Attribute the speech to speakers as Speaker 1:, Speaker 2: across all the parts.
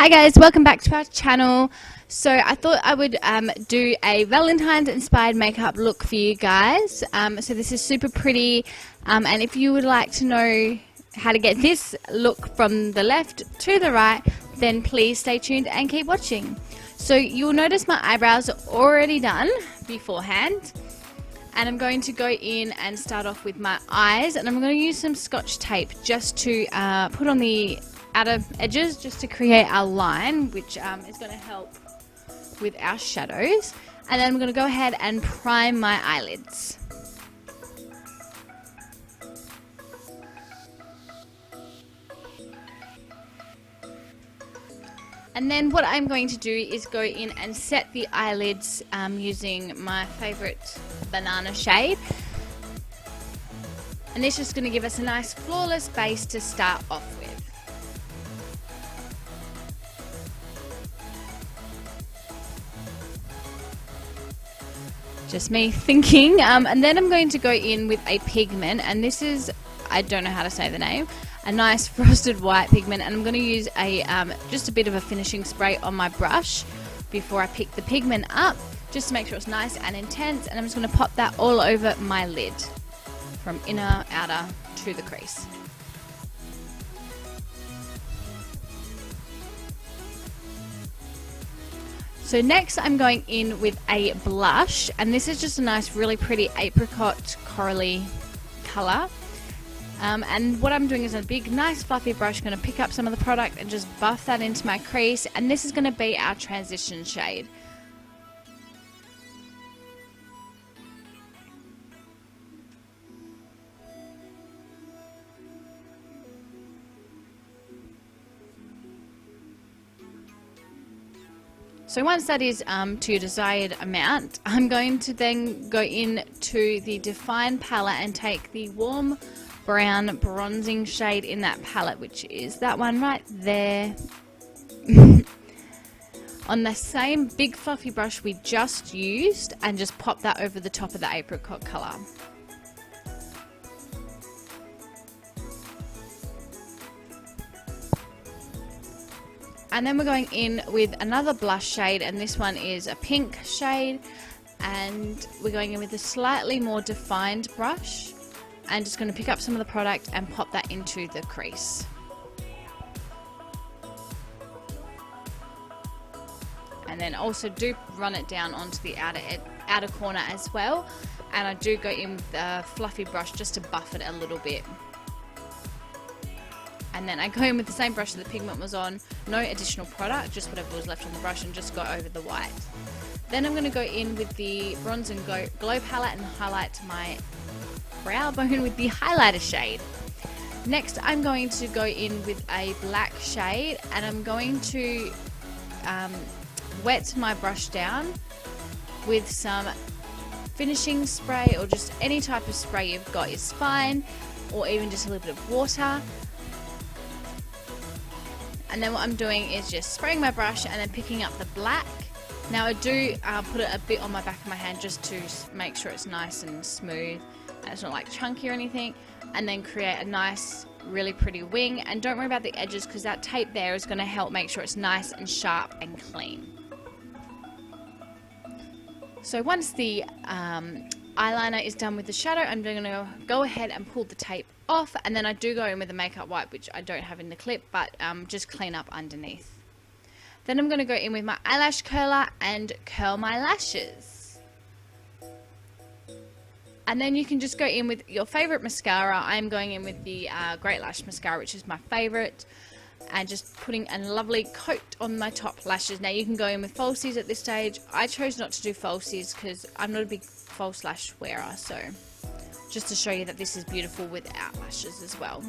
Speaker 1: Hi guys, welcome back to our channel. So I thought I would do a Valentine's inspired makeup look for you guys. So this is super pretty, and if you would like to know how to get this look from the left to the right, then please stay tuned and keep watching. So you'll notice my eyebrows are already done beforehand, and I'm going to go in and start off with my eyes, and I'm going to use some Scotch tape just to put on the outer edges just to create our line, which is going to help with our shadows. And then I'm going to go ahead and prime my eyelids. And then what I'm going to do is go in and set the eyelids using my favorite banana shade. And this is going to give us a nice flawless base to start off with. Just me thinking. And then I'm going to go in with a pigment, and this is, I don't know how to say the name, a nice frosted white pigment, and I'm going to use a just a bit of a finishing spray on my brush before I pick the pigment up, just to make sure it's nice and intense. And I'm just going to pop that all over my lid from inner outer to the crease. So next I'm going in with a blush, and this is just a nice really pretty apricot corally colour. And what I'm doing is a big nice fluffy brush, going to pick up some of the product and just buff that into my crease, and this is going to be our transition shade. So once that is to your desired amount, I'm going to then go in to the Define palette and take the warm brown bronzing shade in that palette, which is that one right there. On the same big fluffy brush we just used, and just pop that over the top of the apricot colour. And then we're going in with another blush shade, and this one is a pink shade, and we're going in with a slightly more defined brush and just going to pick up some of the product and pop that into the crease. And then also do run it down onto the outer corner as well, and I do go in with a fluffy brush just to buff it a little bit. And then I go in with the same brush that the pigment was on, no additional product, just whatever was left on the brush, and just go over the white. Then I'm going to go in with the Bronze and Glow palette and highlight my brow bone with the highlighter shade. Next I'm going to go in with a black shade, and I'm going to wet my brush down with some finishing spray, or just any type of spray you've got is fine, or even just a little bit of water. And then what I'm doing is just spraying my brush and then picking up the black. Now I do put it a bit on my back of my hand just to make sure it's nice and smooth and it's not like chunky or anything, and then create a nice really pretty wing. And don't worry about the edges, because that tape there is going to help make sure it's nice and sharp and clean. So once the eyeliner is done with the shadow, I'm going to go ahead and pull the tape off, and then I do go in with a makeup wipe, which I don't have in the clip, but just clean up underneath. Then I'm going to go in with my eyelash curler and curl my lashes. And then you can just go in with your favorite mascara. I'm going in with the Great Lash mascara, which is my favorite, and just putting a lovely coat on my top lashes. Now you can go in with falsies at this stage. I chose not to do falsies because I'm not a big false lash wearer, so just to show you that this is beautiful without lashes as well.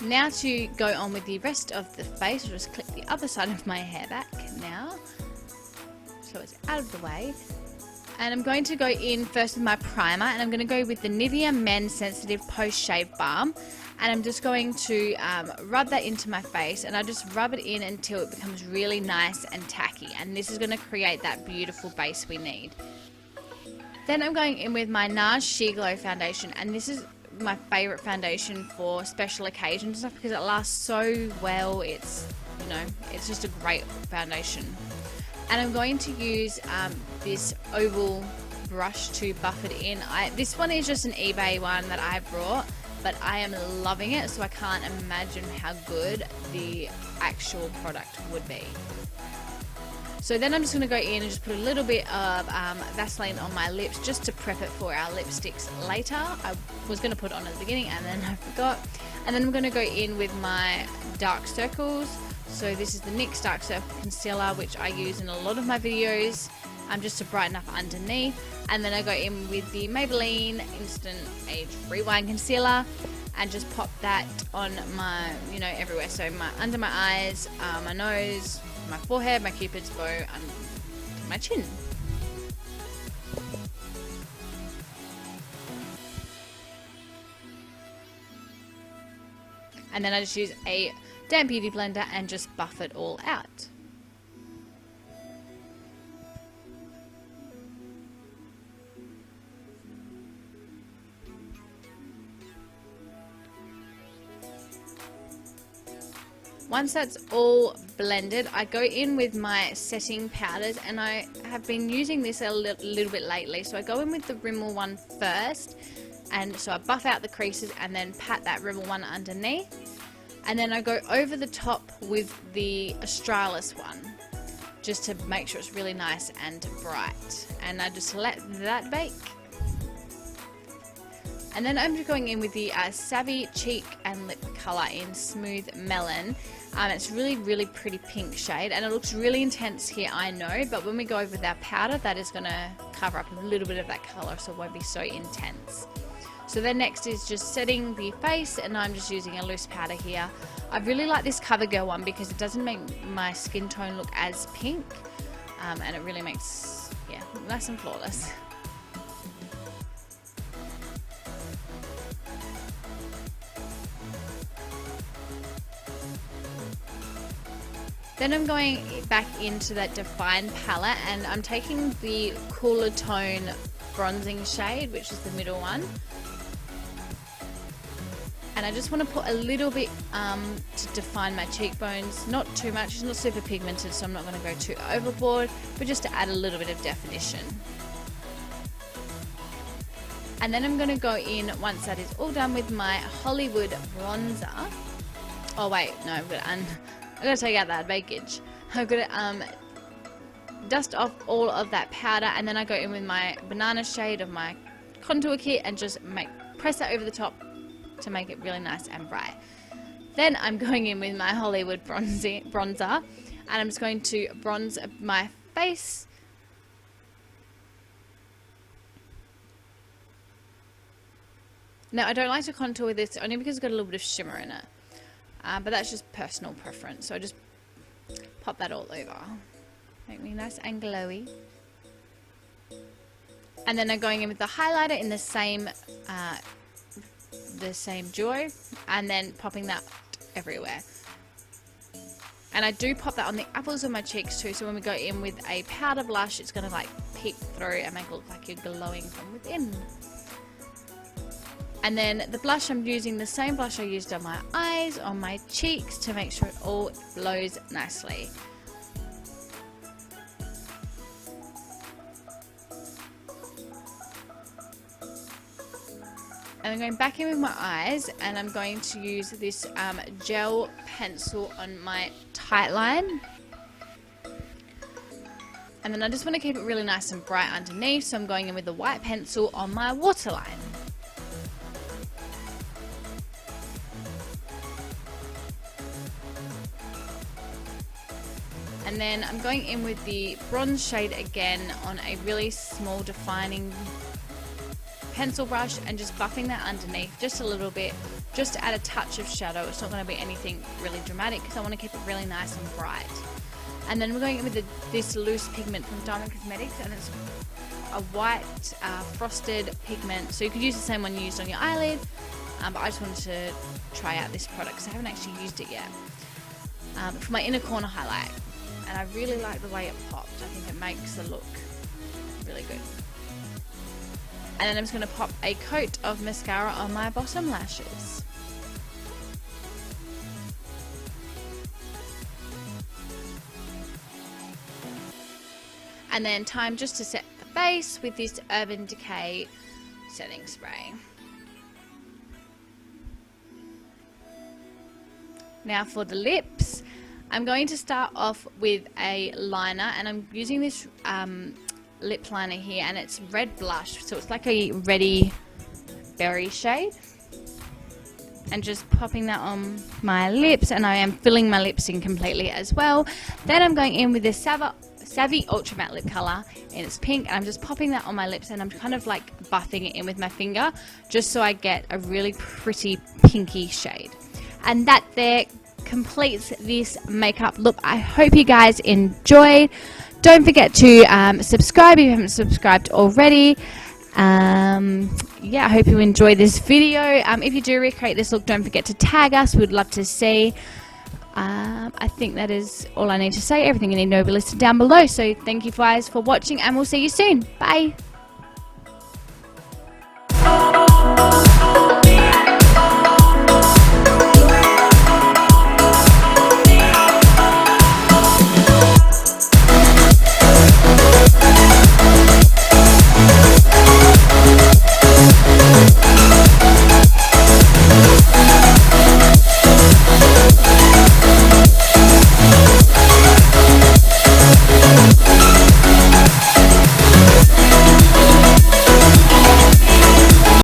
Speaker 1: Now to go on with the rest of the face, I'll just clip the other side of my hair back now, so it's out of the way. And I'm going to go in first with my primer, and I'm going to go with the Nivea Men Sensitive Post Shave Balm, and I'm just going to rub that into my face, and I just rub it in until it becomes really nice and tacky, and this is going to create that beautiful base we need. Then I'm going in with my Nars Sheer Glow foundation, and this is my favorite foundation for special occasions and stuff because it lasts so well. It's, you know, it's just a great foundation. And I'm going to use this oval brush to buff it in. This one is just an eBay one that I brought, but I am loving it, so I can't imagine how good the actual product would be. So then I'm just going to go in and just put a little bit of Vaseline on my lips just to prep it for our lipsticks later. I was going to put it on at the beginning and then I forgot. And then I'm going to go in with my dark circles. So this is the NYX Dark Circle Concealer, which I use in a lot of my videos, just to brighten up underneath. And then I go in with the Maybelline Instant Age Rewind Concealer and just pop that on my, you know, everywhere. So under my eyes, my nose, my forehead, my cupid's bow, and my chin. And then I just use a damp beauty blender and just buff it all out. Once that's all blended, I go in with my setting powders, and I have been using this a little bit lately. So I go in with the Rimmel one first, and so I buff out the creases and then pat that Rimmel one underneath. And then I go over the top with the Australis one, just to make sure it's really nice and bright. And I just let that bake. And then I'm just going in with the Savvy Cheek and Lip Colour in Smooth Melon. It's really pretty pink shade, and it looks really intense here, I know, but when we go over with our powder, that is going to cover up a little bit of that colour, so it won't be so intense. So then next is just setting the face, and I'm just using a loose powder here. I really like this Covergirl one because it doesn't make my skin tone look as pink, and it really makes, yeah, nice and flawless. Then I'm going back into that Define palette, and I'm taking the cooler tone bronzing shade, which is the middle one. And I just want to put a little bit to define my cheekbones, not too much, it's not super pigmented, so I'm not going to go too overboard, but just to add a little bit of definition. And then I'm going to go in, once that is all done, with my Hollywood bronzer. Oh wait, no, I've got to take out that bakage. I've got to dust off all of that powder, and then I go in with my banana shade of my contour kit and just press that over the top to make it really nice and bright. Then I'm going in with my Hollywood bronzer, and I'm just going to bronze my face. Now, I don't like to contour with this only because it's got a little bit of shimmer in it. But that's just personal preference, so I just pop that all over. Make me nice and glowy. And then I'm going in with the highlighter in the same duo, and then popping that everywhere. And I do pop that on the apples of my cheeks too, so when we go in with a powder blush, it's going to like peek through and make it look like you're glowing from within. And then the blush, I'm using the same blush I used on my eyes, on my cheeks, to make sure it all blows nicely. And I'm going back in with my eyes, and I'm going to use this gel pencil on my tight line. And then I just want to keep it really nice and bright underneath, so I'm going in with the white pencil on my waterline. And then I'm going in with the bronze shade again on a really small defining pencil brush, and just buffing that underneath just a little bit, just to add a touch of shadow. It's not going to be anything really dramatic because I want to keep it really nice and bright. And then we're going in with this loose pigment from Diamond Cosmetics, and it's a white frosted pigment. So you could use the same one you used on your eyelid, but I just wanted to try out this product because I haven't actually used it yet. For my inner corner highlight. And I really like the way it popped. I think it makes the look really good. And then I'm just going to pop a coat of mascara on my bottom lashes. And then time just to set the base with this Urban Decay setting spray. Now for the lips, I'm going to start off with a liner, and I'm using this lip liner here, and it's red blush, so it's like a reddy berry shade. And just popping that on my lips, and I am filling my lips in completely as well. Then I'm going in with this Savvy Ultra Matte lip color, and it's pink, and I'm just popping that on my lips, and I'm kind of like buffing it in with my finger just so I get a really pretty pinky shade. And that there completes this makeup look. I hope you guys enjoyed. Don't forget to subscribe if you haven't subscribed already. Yeah, I hope you enjoy this video. If you do recreate this look, don't forget to tag us. We'd love to see. I think that is all I need to say. Everything you need to know will be listed down below. So thank you guys for watching, and we'll see you soon. Bye.